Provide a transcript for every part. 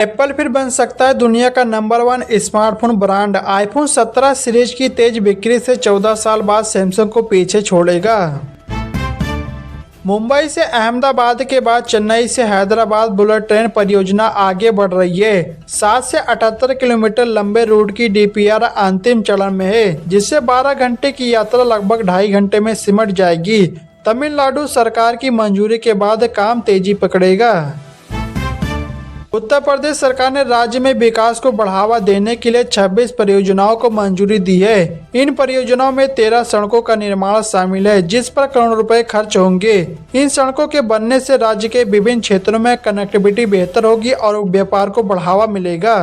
Apple फिर बन सकता है दुनिया का number 1 smartphone brand. IPhone 17 series की तेज बिक्री से 14 साल बाद सैमसंग को पीछे छोड़ेगा। मुंबई से अहमदाबाद के बाद चेन्नई से हैदराबाद बुलेट ट्रेन परियोजना आगे बढ़ रही है। 7 से 78 किलोमीटर लंबे रूट की डीपीआर अंतिम चरण में है, जिससे 12 घंटे की यात्रा लगभग 2.5 घंटे में सिमट जाएगी। तमिलनाडु सरकार की मंजूरी के बाद काम तेजी पकड़ेगा। उत्तर प्रदेश सरकार ने राज्य में विकास को बढ़ावा देने के लिए 26 परियोजनाओं को मंजूरी दी है। इन परियोजनाओं में 13 सड़कों का निर्माण शामिल है, जिस पर करोड़ों रुपए खर्च होंगे। इन सड़कों के बनने से राज्य के विभिन्न क्षेत्रों में कनेक्टिविटी बेहतर होगी और व्यापार को बढ़ावा मिलेगा।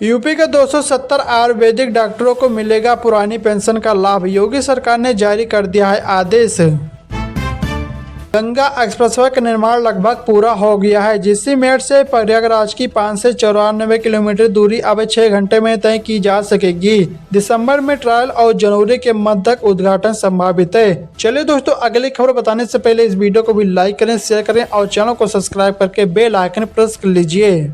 यूपी के 270 आयुर्वेदिक डॉक्टरों को मिलेगा पुरानी पेंशन का लाभ। योगी सरकार ने जारी कर दिया है आदेश। गंगा एक्सप्रेसवे का निर्माण लगभग पूरा हो गया है, जिससे मेरठ से प्रयागराज की 5 से 94 किलोमीटर दूरी अब 6 घंटे में तय की जा सकेगी। दिसंबर में ट्रायल और जनवरी के मध्य तक उद्घाटन संभावित है। चलिए दोस्तों, अगली खबर बताने से पहले इस वीडियो को भी लाइक करें, शेयर करें और चैनल को सब्सक्राइब करके बेल आइकन प्रेस कर लीजिए।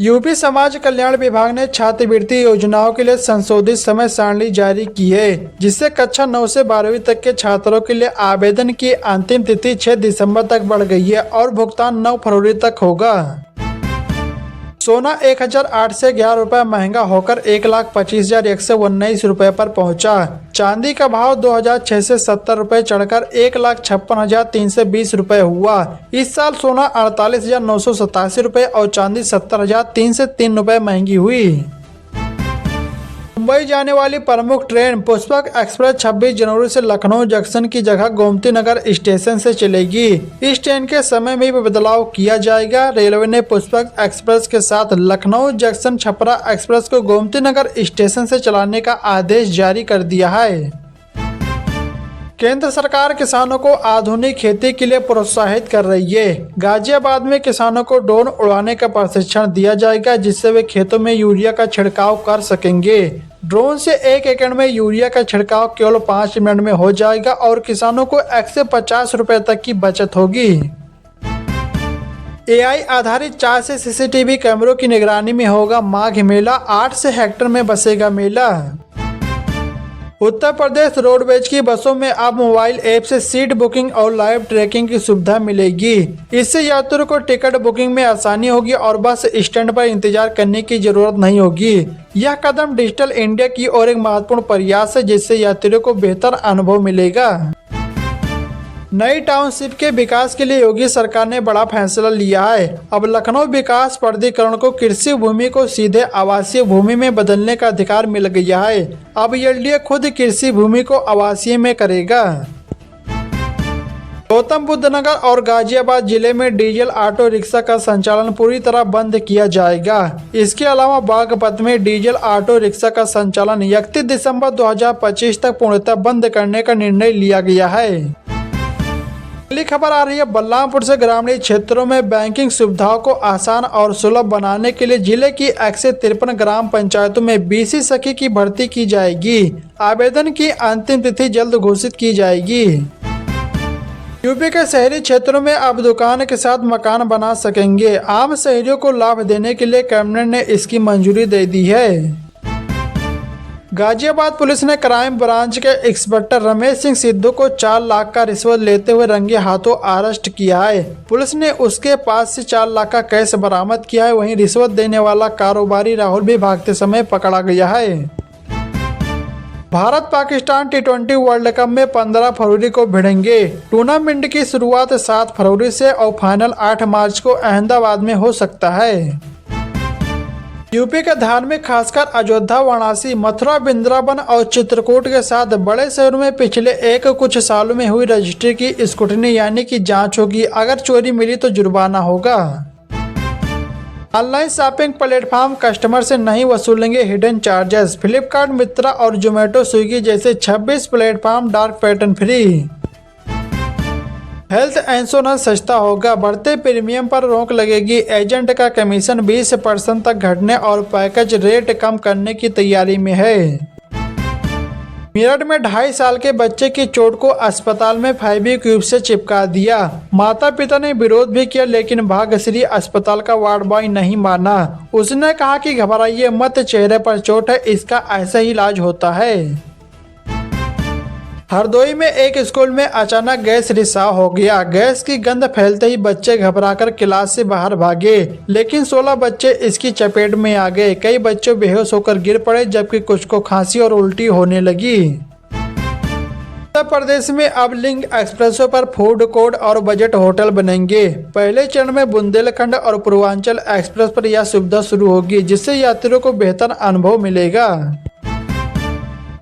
यूपी समाज कल्याण विभाग ने छात्रवृत्ति योजनाओं के लिए संशोधित समय सारणी जारी की है, जिससे कक्षा 9 से 12वीं तक के छात्रों के लिए आवेदन की अंतिम तिथि 6 दिसंबर तक बढ़ गई है और भुगतान 9 फरवरी तक होगा। सोना 1008 से 11 रुपये महंगा होकर 1,25,119 रुपये पर पहुंचा। चांदी का भाव 2006 से 70 रुपये चढ़कर 1,56,320 रुपये हुआ। इस साल सोना 48,987 रुपये और चांदी 70,303 रुपये महंगी हुई। मुंबई जाने वाली प्रमुख ट्रेन पुष्पक एक्सप्रेस 26 जनवरी से लखनऊ जंक्शन की जगह गोमती नगर स्टेशन से चलेगी। इस ट्रेन के समय में भी बदलाव किया जाएगा। रेलवे ने पुष्पक एक्सप्रेस के साथ लखनऊ जंक्शन छपरा एक्सप्रेस को गोमती नगर स्टेशन से चलाने का आदेश जारी कर दिया है। केंद्र सरकार किसानों को आधुनिक खेती के लिए प्रोत्साहित कर रही है। गाजियाबाद में किसानों को ड्रोन उड़ाने का प्रशिक्षण दिया जाएगा, जिससे वे खेतों में यूरिया का छिड़काव कर सकेंगे। ड्रोन से 1 एकड़ में यूरिया का छिड़काव केवल 5 मिनट में हो जाएगा और किसानों को 1 से 50 रुपए तक की बचत होगी। AI आधारित 4 से CCTV कैमरों की निगरानी में होगा माघ मेला। 8 से हेक्टेयर में बसेगा मेला। उत्तर प्रदेश रोडवेज की बसों में अब मोबाइल ऐप से सीट बुकिंग और लाइव ट्रैकिंग की सुविधा मिलेगी। इससे यात्रियों को टिकट बुकिंग में आसानी होगी और बस स्टैंड पर इंतजार करने की जरूरत नहीं होगी। यह कदम डिजिटल इंडिया की ओर एक महत्वपूर्ण प्रयास है, जिससे यात्रियों को बेहतर अनुभव मिलेगा। नई टाउनशिप के विकास के लिए योगी सरकार ने बड़ा फैसला लिया है। अब लखनऊ विकास प्राधिकरण को कृषि भूमि को सीधे आवासीय भूमि में बदलने का अधिकार मिल गया है। अब एलडीए खुद कृषि भूमि को आवासीय में करेगा। गौतम बुद्ध नगर और गाजियाबाद जिले में डीजल ऑटो रिक्शा का संचालन पूरी तरह बंद किया जाएगा। इसके अलावा बागपत में डीजल ऑटो रिक्शा का संचालन 31 दिसंबर 2025 तक पूर्णतः बंद करने का निर्णय लिया गया है। अगली खबर आ रही है बलरामपुर से। ग्रामीण क्षेत्रों में बैंकिंग सुविधाओं को आसान और सुलभ बनाने के लिए जिले की 153 ग्राम पंचायतों में बीसी सखी की भर्ती की जाएगी। आवेदन की अंतिम तिथि जल्द घोषित की जाएगी। यूपी के शहरी क्षेत्रों में अब दुकान के साथ मकान बना सकेंगे। आम शहरियों को लाभ देने के लिए कैबिनेट ने इसकी मंजूरी दे दी है। गाजियाबाद पुलिस ने क्राइम ब्रांच के इंस्पेक्टर रमेश सिंह सिद्धू को 4 लाख का रिश्वत लेते हुए रंगे हाथों अरेस्ट किया है। पुलिस ने उसके पास से 4 लाख का कैश बरामद किया है। वहीं रिश्वत देने वाला कारोबारी राहुल भी भागते समय पकड़ा गया है। Bharat Pakistan T20 world cup में 15 फरवरी को भिड़ेंगे। टूर्नामेंट की शुरुआत 7 फरवरी से और फाइनल 8 मार्च को अहमदाबाद में हो सकता है। यूपी के धार्मिक खासकर अयोध्या, वाराणसी, मथुरा, वृंदावन और चित्रकूट के साथ बड़े शहरों में पिछले कुछ सालों में हुई रजिस्ट्री की स्क्रूटनी यानी कि जांच होगी। अगर चोरी मिली तो जुर्माना होगा। ऑनलाइन शॉपिंग प्लेटफॉर्म कस्टमर से नहीं वसूलेंगे हिडन चार्जेस। फ्लिपकार्ट, मित्रा और जोमेटो, स्विगी जैसे 26 platform dark pattern free. Health insurance सस्ता होगा। बढ़ते प्रीमियम पर रोक लगेगी। एजेंट का कमीशन 20% तक घटने और पैकेज रेट कम करने की तैयारी में है। मेरठ में 2.5 साल के बच्चे की चोट को अस्पताल में फेविक्विक से चिपका दिया। माता पिता ने विरोध भी किया लेकिन भाग्यश्री अस्पताल का वार्ड बॉय नहीं माना। उसने कहा कि घबराइए मत, चेहरे पर चोट है, इसका ऐसा ही इलाज होता है। हरदोई में एक स्कूल में अचानक गैस रिसाव हो गया। गैस की गंध फैलते ही बच्चे घबराकर क्लास से बाहर भागे, लेकिन 16 बच्चे इसकी चपेट में आ गए। कई बच्चे बेहोश होकर गिर पड़े जबकि कुछ को खांसी और उल्टी होने लगी। उत्तर प्रदेश में अब लिंक एक्सप्रेसों पर फूड कोर्ट और बजट होटल बनेंगे। पहले चरण में बुंदेलखंड और पूर्वांचल एक्सप्रेस पर यह सुविधा शुरू होगी, जिससे यात्रियों को बेहतर अनुभव मिलेगा।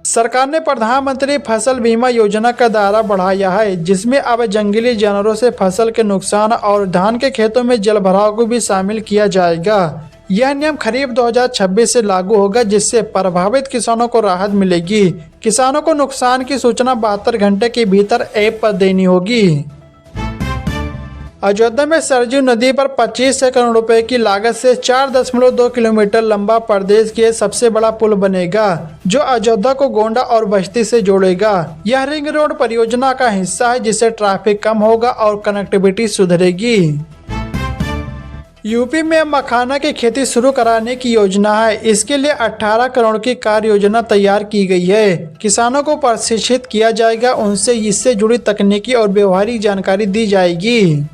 सरकार ने प्रधानमंत्री फसल बीमा योजना का दायरा बढ़ाया है, जिसमें अब जंगली जानवरों से फसल के नुकसान और धान के खेतों में जलभराव को भी शामिल किया जाएगा। यह नियम खरीफ 2026 से लागू होगा, जिससे प्रभावित किसानों को राहत मिलेगी। किसानों को नुकसान की सूचना 72 घंटे के भीतर ऐप पर देनी होगी। अयोध्या में सरयू नदी पर 25 करोड़ रुपए की लागत से 4.2 किलोमीटर लंबा प्रदेश के सबसे बड़ा पुल बनेगा, जो अयोध्या को गोंडा और बस्ती से जोड़ेगा। यह रिंग रोड परियोजना का हिस्सा है, जिससे ट्रैफिक कम होगा और कनेक्टिविटी सुधरेगी। यूपी में मखाना की खेती शुरू कराने की योजना है। इसके लिए 18 करोड़ की कार्य योजना तैयार की गई है। किसानों को प्रशिक्षित किया जाएगा, उनसे इससे जुड़ी तकनीकी और व्यवहारिक जानकारी दी जाएगी।